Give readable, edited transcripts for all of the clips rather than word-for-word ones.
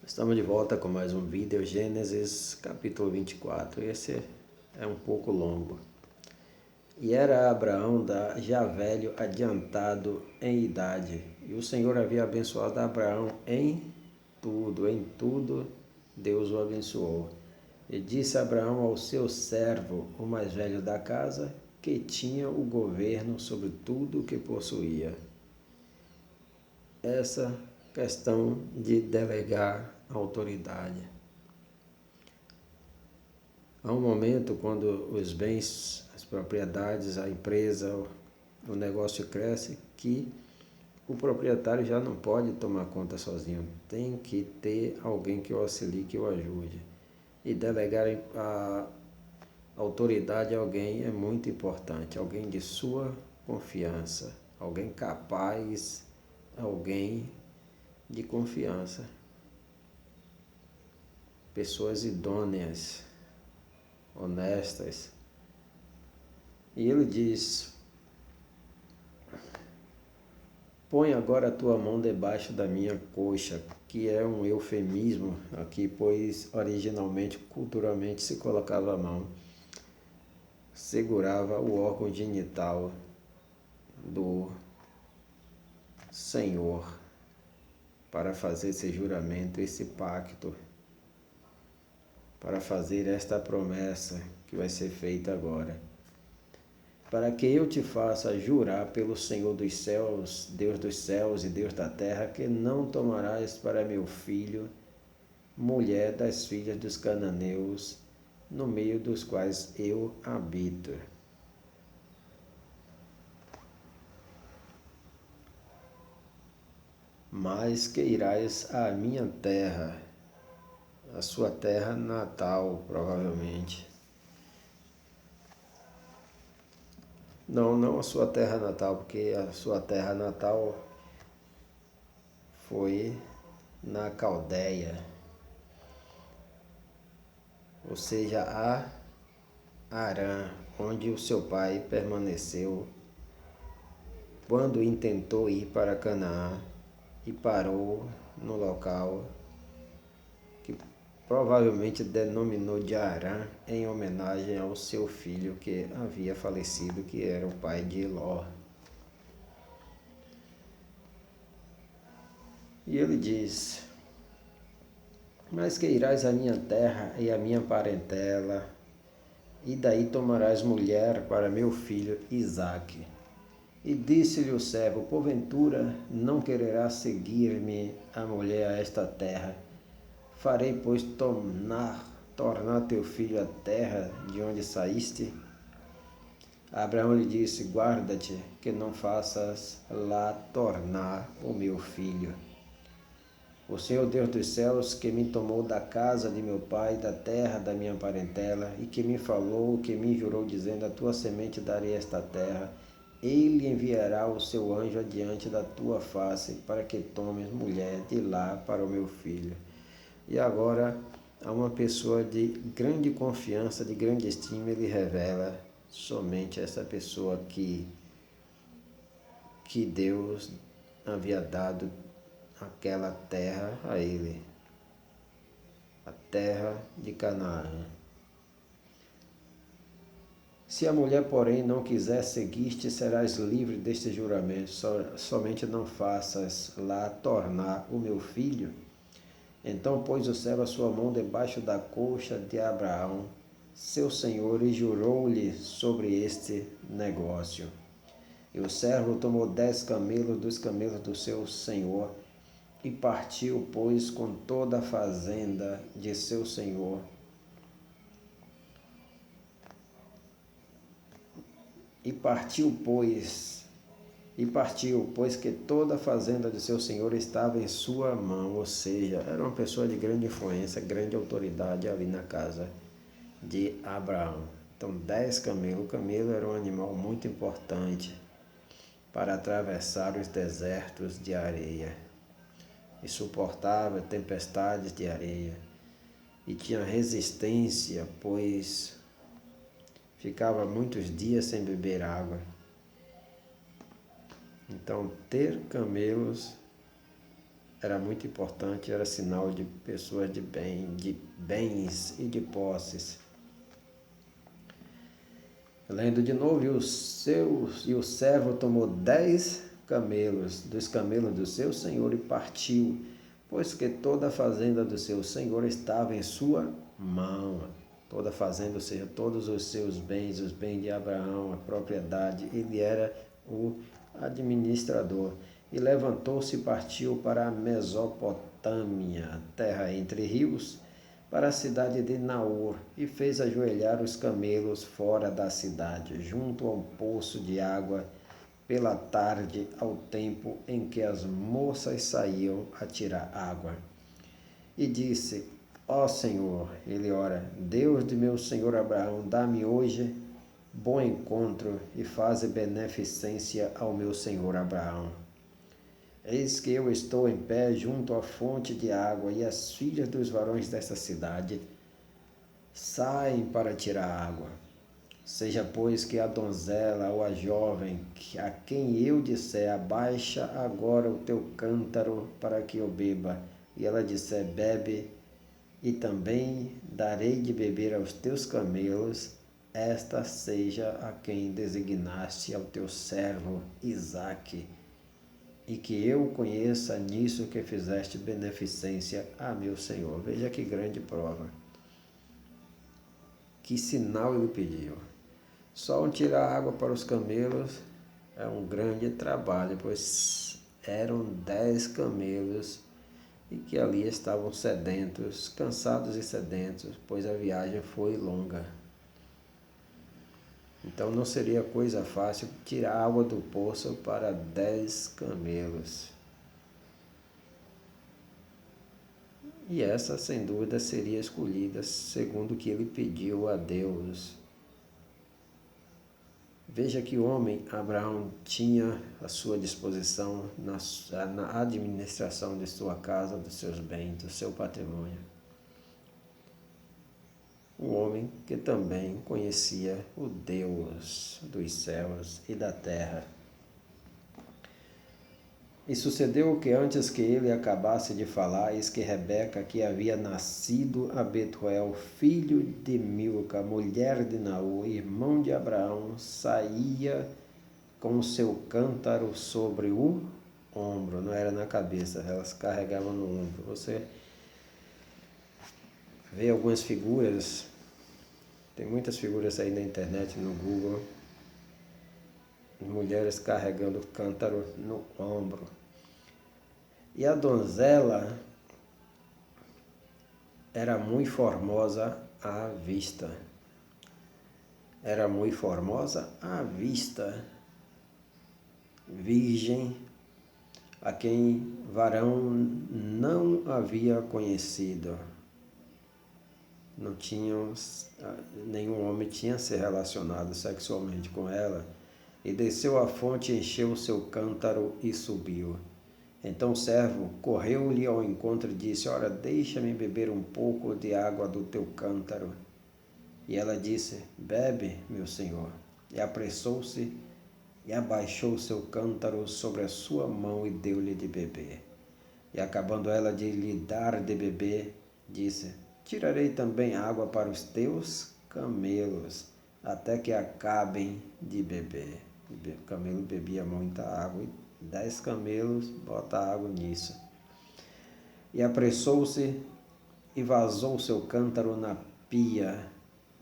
Estamos de volta com mais um vídeo, Gênesis capítulo 24. Esse é um pouco longo. E era Abraão já velho, adiantado em idade, e o Senhor havia abençoado Abraão em tudo Deus o abençoou. E disse Abraão ao seu servo, o mais velho da casa, que tinha o governo sobre tudo o que possuía. Essa questão de delegar autoridade. Há um momento quando os bens, as propriedades, a empresa, o negócio cresce, que o proprietário já não pode tomar conta sozinho. Tem que ter alguém que o auxilie, que o ajude. E delegar a autoridade a alguém é muito importante. Alguém de sua confiança. Alguém capaz, alguém de confiança. Pessoas idôneas, honestas. E ele diz: põe agora a tua mão debaixo da minha coxa, que é um eufemismo aqui, pois originalmente, culturalmente, se colocava a mão, segurava o órgão genital do Senhor para fazer esse juramento, esse pacto, para fazer esta promessa que vai ser feita agora. Para que eu te faça jurar pelo Senhor dos céus e Deus da terra, que não tomarás para meu filho mulher das filhas dos cananeus, no meio dos quais eu habito. Mas que irás à minha terra, a sua terra natal, provavelmente. Não a sua terra natal, porque a sua terra natal foi na Caldeia, ou seja, a Harã, onde o seu pai permaneceu quando intentou ir para Canaã e parou no local que provavelmente denominou de Harã em homenagem ao seu filho que havia falecido, que era o pai de Ló. E ele diz: mas que irás à minha terra e à minha parentela, e daí tomarás mulher para meu filho Isaque. E disse-lhe o servo: porventura não quererás seguir-me a mulher a esta terra? Farei, pois, tornar teu filho a terra de onde saíste? Abraão lhe disse: guarda-te, que não faças lá tornar o meu filho. O Senhor Deus dos céus, que me tomou da casa de meu pai, da terra da minha parentela, e que me falou, que me jurou, dizendo: a tua semente darei esta terra, ele enviará o seu anjo adiante da tua face, para que tomes mulher de lá para o meu filho. E agora, a uma pessoa de grande confiança, de grande estima, ele revela somente essa pessoa que Deus havia dado aquela terra a ele, a terra de Canaã. Se a mulher, porém, não quiser seguir-te, serás livre deste juramento, somente não faças lá tornar o meu filho. Então pôs o servo a sua mão debaixo da coxa de Abraão, seu senhor, e jurou-lhe sobre este negócio. E o servo tomou 10 camelos dos camelos do seu senhor, e partiu, pois, com toda a fazenda de seu senhor. E partiu, pois que toda a fazenda de seu senhor estava em sua mão, ou seja, era uma pessoa de grande influência, grande autoridade ali na casa de Abraão. Então, 10 camelos. O camelo era um animal muito importante para atravessar os desertos de areia. E suportava tempestades de areia. E tinha resistência, pois ficava muitos dias sem beber água. Então, ter camelos era muito importante, era sinal de pessoas de bem, de bens e de posses. Lendo de novo, e o servo tomou 10 camelos, dos camelos do seu senhor, e partiu, pois que toda a fazenda do seu senhor estava em sua mão. Toda a fazenda, ou seja, todos os seus bens, os bens de Abraão, a propriedade, ele era o administrador. E levantou-se e partiu para a Mesopotâmia, terra entre rios, para a cidade de Naor, e fez ajoelhar os camelos fora da cidade, junto a um poço de água, pela tarde, ao tempo em que as moças saíam a tirar água. E disse: Ó Senhor, ele ora, Deus de meu senhor Abraão, dá-me hoje bom encontro e faze beneficência ao meu senhor Abraão. Eis que eu estou em pé junto à fonte de água, e as filhas dos varões desta cidade saem para tirar água. Seja, pois, que a donzela ou a jovem, a quem eu disser, abaixa agora o teu cântaro para que eu beba, e ela disser, bebe, e também darei de beber aos teus camelos, esta seja a quem designaste ao teu servo Isaque, e que eu conheça nisso que fizeste beneficência a meu Senhor. Veja que grande prova. Que sinal ele pediu. Só tirar água para os camelos é um grande trabalho, pois eram 10 camelos e que ali estavam sedentos, cansados e sedentos, pois a viagem foi longa. Então não seria coisa fácil tirar água do poço para 10 camelos. E essa, sem dúvida, seria escolhida segundo o que ele pediu a Deus. Veja que o homem, Abraão, tinha à sua disposição na administração de sua casa, dos seus bens, do seu patrimônio. Um homem que também conhecia o Deus dos céus e da terra. E sucedeu que antes que ele acabasse de falar, eis que Rebeca, que havia nascido a Betuel, filho de Milca, mulher de Naor, irmão de Abraão, saía com o seu cântaro sobre o ombro, não era na cabeça, elas carregavam no ombro. Você vê algumas figuras, tem muitas figuras aí na internet, no Google, mulheres carregando o cântaro no ombro. E a donzela era muito formosa à vista. Era muito formosa à vista. Virgem, a quem varão não havia conhecido. Não tinham, nenhum homem tinha se relacionado sexualmente com ela. E desceu à fonte, encheu o seu cântaro e subiu. Então o servo correu-lhe ao encontro e disse, ora, deixa-me beber um pouco de água do teu cântaro. E ela disse, bebe, meu senhor. E apressou-se e abaixou o seu cântaro sobre a sua mão e deu-lhe de beber. E acabando ela de lhe dar de beber, disse, tirarei também água para os teus camelos, até que acabem de beber. O camelo bebia muita água, e 10 camelos, bota água nisso. E apressou-se e vazou seu cântaro na pia,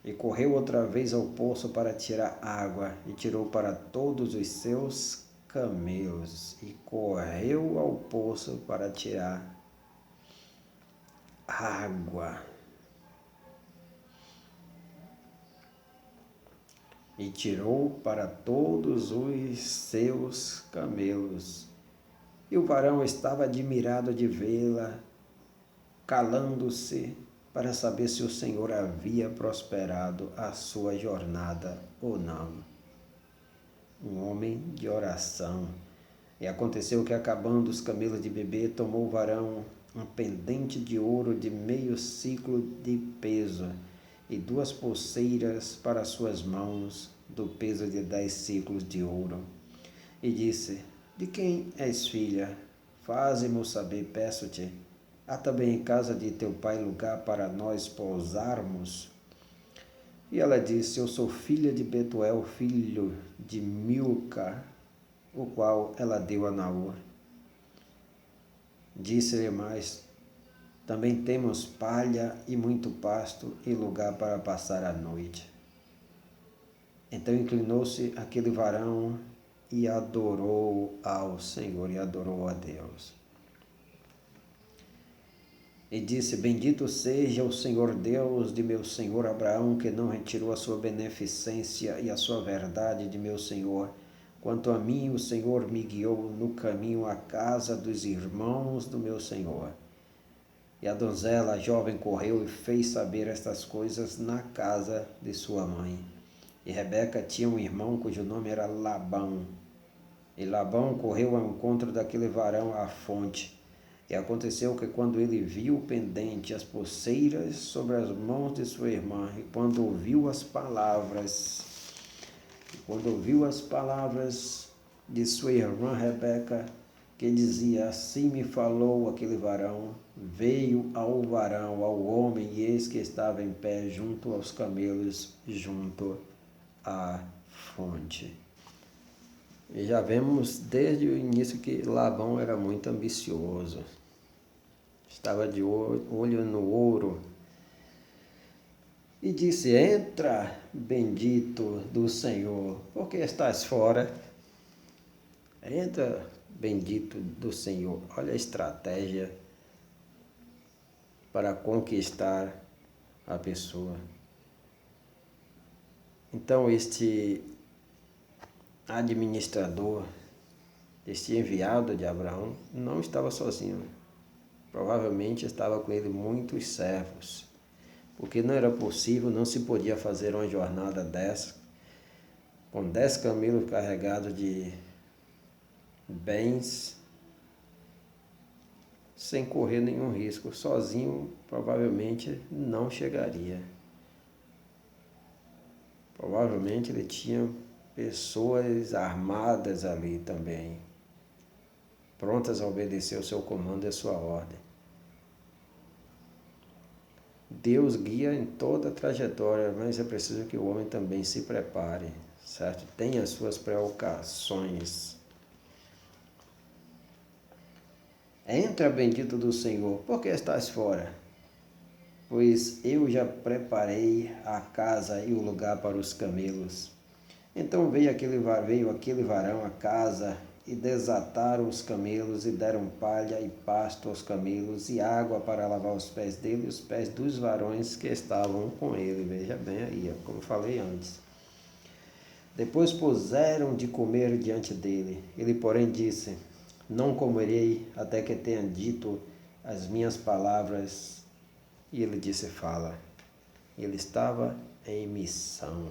e correu outra vez ao poço para tirar água, e tirou para todos os seus camelos, e correu ao poço para tirar água. E tirou para todos os seus camelos. E o varão estava admirado de vê-la, calando-se para saber se o Senhor havia prosperado a sua jornada ou não. Um homem de oração. E aconteceu que, acabando os camelos de beber, tomou o varão um pendente de ouro de meio ciclo de peso, e 2 pulseiras para suas mãos, do peso de 10 ciclos de ouro. E disse, de quem és filha? faze-mo saber, peço-te. Há também em casa de teu pai lugar para nós pousarmos? E ela disse, eu sou filha de Betuel, filho de Milca, o qual ela deu a Naor. Disse-lhe mais, também temos palha e muito pasto e lugar para passar a noite. Então inclinou-se aquele varão e adorou ao Senhor, e adorou a Deus. E disse, bendito seja o Senhor Deus de meu senhor Abraão, que não retirou a sua beneficência e a sua verdade de meu senhor. Quanto a mim, o Senhor me guiou no caminho à casa dos irmãos do meu senhor. E a donzela a jovem correu e fez saber estas coisas na casa de sua mãe. E Rebeca tinha um irmão cujo nome era Labão. E Labão correu ao encontro daquele varão à fonte. E aconteceu que quando ele viu pendente as pulseiras sobre as mãos de sua irmã, e quando ouviu as palavras de sua irmã Rebeca, que dizia, assim me falou aquele varão, veio ao homem, e eis que estava em pé junto aos camelos, junto à fonte. E já vemos desde o início que Labão era muito ambicioso. Estava de olho no ouro. E disse, entra, bendito do Senhor, porque estás fora. Entra, bendito do Senhor. Olha a estratégia para conquistar a pessoa. Então este administrador, este enviado de Abraão, não estava sozinho. Provavelmente estava com ele muitos servos, porque não era possível, não se podia fazer uma jornada dessa, com 10 camelos carregados de bens, sem correr nenhum risco. Sozinho, provavelmente, não chegaria. Provavelmente ele tinha pessoas armadas ali também, prontas a obedecer o seu comando e a sua ordem. Deus guia em toda a trajetória, mas é preciso que o homem também se prepare, certo? Tenha as suas precauções. Entra, bendito do Senhor, porque estás fora? Pois eu já preparei a casa e o lugar para os camelos. Então veio aquele varão à casa e desataram os camelos e deram palha e pasto aos camelos e água para lavar os pés dele e os pés dos varões que estavam com ele. Veja bem aí, como falei antes. Depois puseram de comer diante dele. Ele, porém, disse, não comerei até que tenha dito as minhas palavras. E ele disse, fala. Ele estava em missão.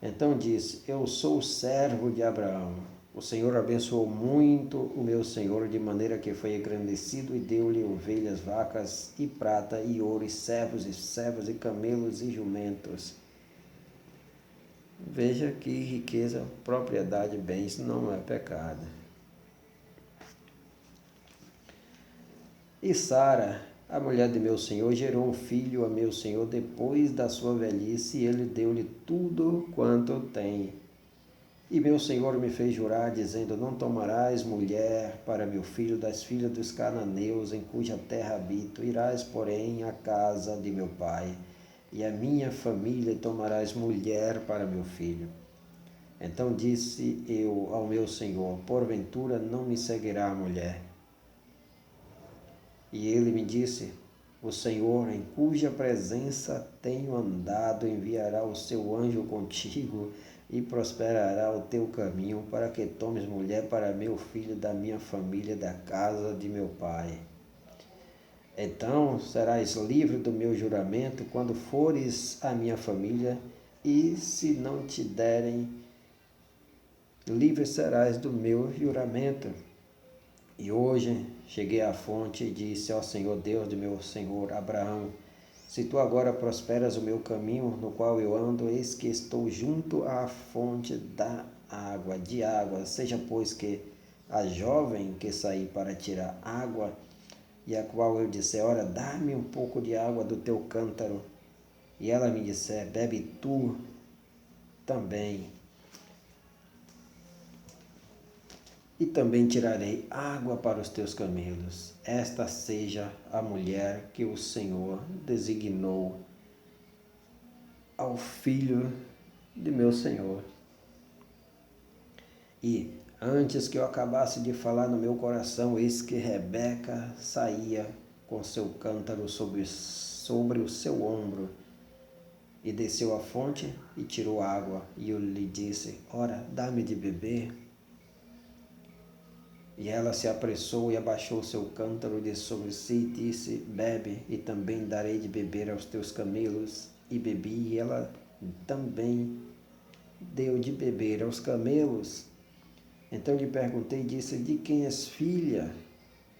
Então disse, eu sou servo de Abraão. O Senhor abençoou muito o meu senhor, de maneira que foi engrandecido, e deu-lhe ovelhas, vacas e prata e ouro, e servos e camelos e jumentos. Veja que riqueza, propriedade, bens não é pecado. E Sara, a mulher de meu senhor, gerou um filho a meu senhor depois da sua velhice, e ele deu-lhe tudo quanto tem. E meu senhor me fez jurar, dizendo, não tomarás mulher para meu filho das filhas dos cananeus, em cuja terra habito, irás, porém, à casa de meu pai, e a minha família, e tomarás mulher para meu filho. Então disse eu ao meu senhor, porventura não me seguirá a mulher? E ele me disse, o Senhor, em cuja presença tenho andado, enviará o seu anjo contigo e prosperará o teu caminho, para que tomes mulher para meu filho da minha família, da casa de meu pai. Então serás livre do meu juramento quando fores à minha família, e se não te derem, livre serás do meu juramento. E hoje cheguei à fonte e disse ao Senhor Deus de meu senhor Abraão, se tu agora prosperas o meu caminho no qual eu ando, eis que estou junto à fonte de água, seja pois que a jovem que saí para tirar água, e a qual eu disse, ora, dá-me um pouco de água do teu cântaro, e ela me disse, bebe tu também, e também tirarei água para os teus camelos. Esta seja a mulher que o Senhor designou ao filho de meu Senhor. E, antes que eu acabasse de falar no meu coração, eis que Rebeca saía com seu cântaro sobre o seu ombro, e desceu à fonte e tirou água. E eu lhe disse, ora, dá-me de beber. E ela se apressou e abaixou seu cântaro de sobre si e disse, bebe, e também darei de beber aos teus camelos. E bebi, e ela também deu de beber aos camelos. Então lhe perguntei e disse, de quem és filha?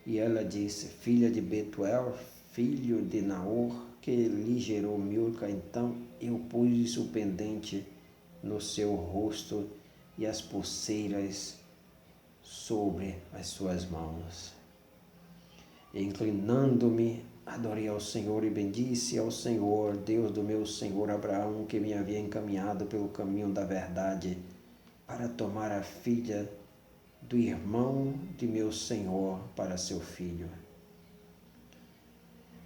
E ela disse, filha de Betuel, filho de Naor, que lhe gerou Milca. Então eu pus o pendente no seu rosto e as pulseiras sobre as suas mãos. E inclinando-me, adorei ao Senhor e bendisse ao Senhor, Deus do meu Senhor Abraão, que me havia encaminhado pelo caminho da verdade, para tomar a filha do irmão de meu Senhor para seu filho.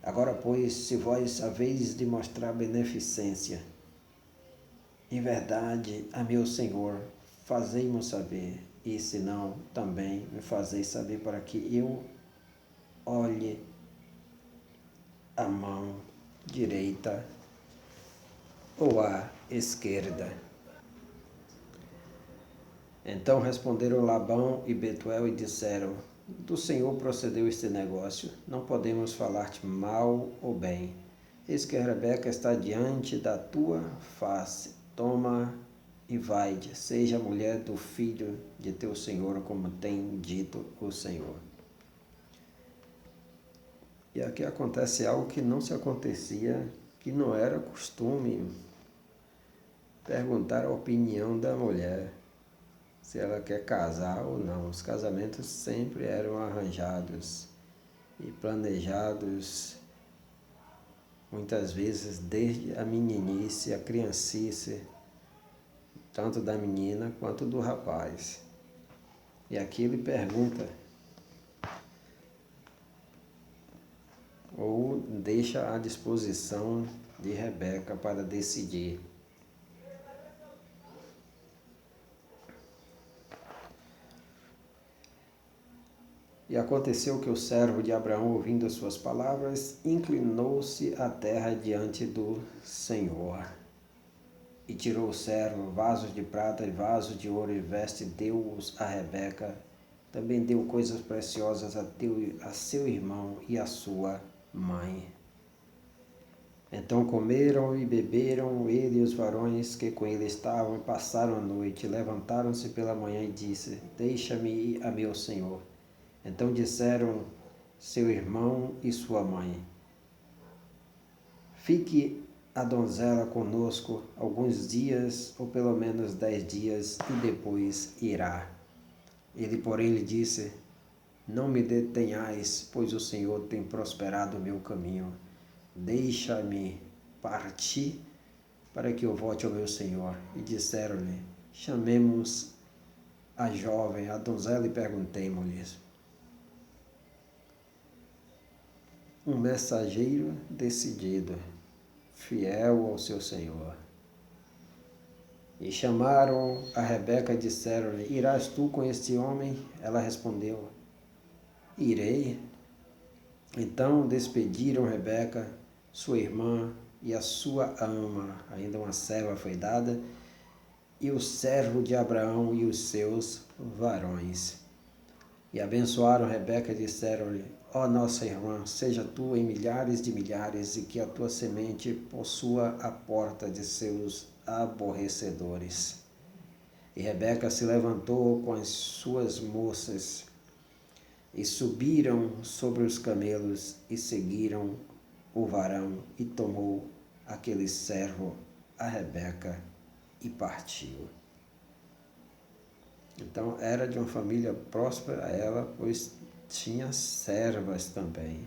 Agora, pois, se vós haveis de mostrar beneficência, em verdade, a meu Senhor, fazei-mo saber, e se não, também me fazeis saber, para que eu olhe a mão direita ou a esquerda. Então responderam Labão e Betuel e disseram, do Senhor procedeu este negócio, não podemos falar-te mal ou bem. Eis que Rebeca está diante da tua face, toma e vai-te, seja a mulher do filho de teu Senhor, como tem dito o Senhor. E aqui acontece algo que não se acontecia, que não era costume, perguntar a opinião da mulher, se ela quer casar ou não. Os casamentos sempre eram arranjados e planejados, muitas vezes desde a meninice, a criancice, tanto da menina quanto do rapaz. E aqui ele pergunta, ou deixa à disposição de Rebeca para decidir. E aconteceu que o servo de Abraão, ouvindo as suas palavras, inclinou-se à terra diante do Senhor. E tirou o servo vasos de prata e vasos de ouro e veste, deu-os a Rebeca. Também deu coisas preciosas a seu irmão e a sua mãe. Então comeram e beberam ele e os varões que com ele estavam e passaram a noite. Levantaram-se pela manhã e disse, deixa-me ir a meu senhor. Então disseram seu irmão e sua mãe, fique a donzela conosco alguns dias, ou pelo menos 10 dias, e depois irá. Ele, porém, lhe disse, não me detenhais, pois o Senhor tem prosperado o meu caminho. Deixa-me partir para que eu volte ao meu Senhor. E disseram-lhe, chamemos a jovem, a donzela, e perguntemo-lhes. Um mensageiro decidido, fiel ao seu Senhor. E chamaram a Rebeca e disseram-lhe, irás tu com este homem? Ela respondeu, irei. Então despediram Rebeca, sua irmã, e a sua ama, ainda uma serva foi dada, e o servo de Abraão e os seus varões. E abençoaram Rebeca e disseram-lhe, ó nossa irmã, seja tu em milhares de milhares, e que a tua semente possua a porta de seus aborrecedores. E Rebeca se levantou com as suas moças, e subiram sobre os camelos, e seguiram o varão, e tomou aquele servo a Rebeca, e partiu. Então era de uma família próspera ela, pois tinha servas também.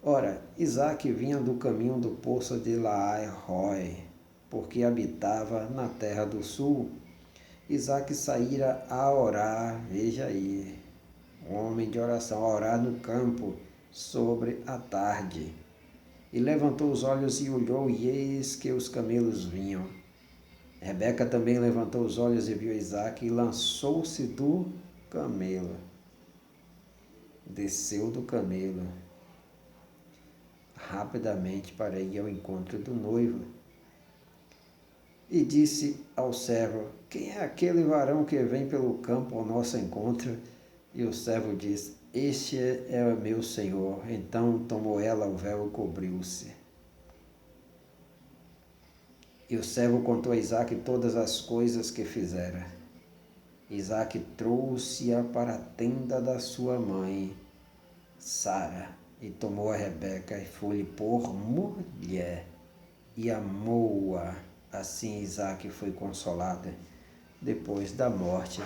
Ora, Isaque vinha do caminho do poço de Laai-Roi, porque habitava na terra do sul. Isaque saíra a orar, veja aí, um homem de oração, a orar no campo sobre a tarde. E levantou os olhos e olhou, e eis que os camelos vinham. Rebeca também levantou os olhos e viu Isaque e lançou-se do camelo. Desceu do camelo rapidamente para ir ao encontro do noivo. E disse ao servo: quem é aquele varão que vem pelo campo ao nosso encontro? E o servo disse: este é o meu senhor. Então tomou ela o véu e cobriu-se. E o servo contou a Isaque todas as coisas que fizera. Isaque trouxe-a para a tenda da sua mãe, Sara, e tomou a Rebeca e foi-lhe por mulher, e amou-a. Assim Isaque foi consolado depois da morte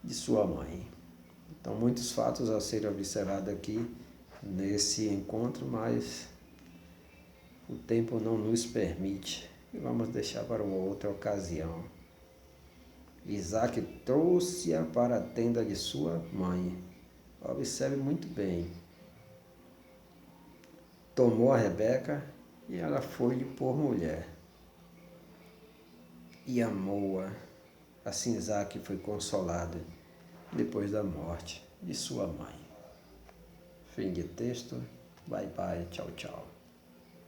de sua mãe. Então, muitos fatos a serem observados aqui nesse encontro, mas o tempo não nos permite e vamos deixar para uma outra ocasião. Isaque trouxe-a para a tenda de sua mãe. Observe muito bem. Tomou a Rebeca e ela foi-lhe por mulher. E amou-a. Assim Isaque foi consolado depois da morte de sua mãe. Fim de texto. Bye bye. Tchau, tchau.